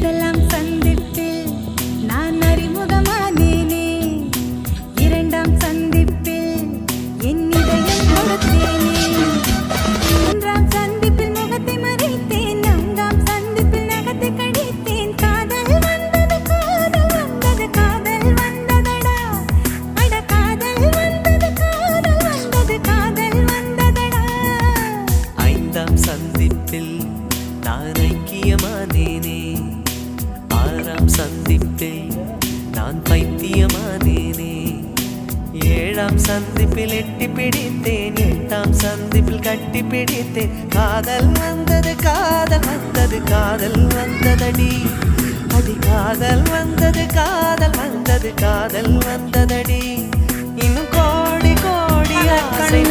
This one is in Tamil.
முதலாம் சந்திப்பில் நான் அறிமுகமானேனே, இரண்டாம் சந்திப்பில் என் இதயம் கொடுத்தேனே, மூன்றாம் சந்திப்பில் முகத்தை மறைத்தேன், நான்காம் சந்திப்பில் நகத்தை கழித்தேன். காதல் வந்தது காதல் வந்தது காதல் வந்ததடா, அட காதல் வந்தது காதல் வந்தது காதல் வந்ததடா. ஐந்தாம் சந்திப்பில் நான் ஐக்கியமானேனே, ஆறாம் சந்திப்பில் நான் பைத்தியமானேனே, ஏழாம் சந்திப்பில் எட்டி பிடித்தேன், எட்டாம் சந்திப்பில் கட்டி பிடித்தேன். காதல் வந்தது காதல் வந்தது காதல் வந்ததடி, அடி காதல் வந்தது காதல் வந்தது காதல் வந்ததடி. இன்னும் கோடி கோடி ஆசை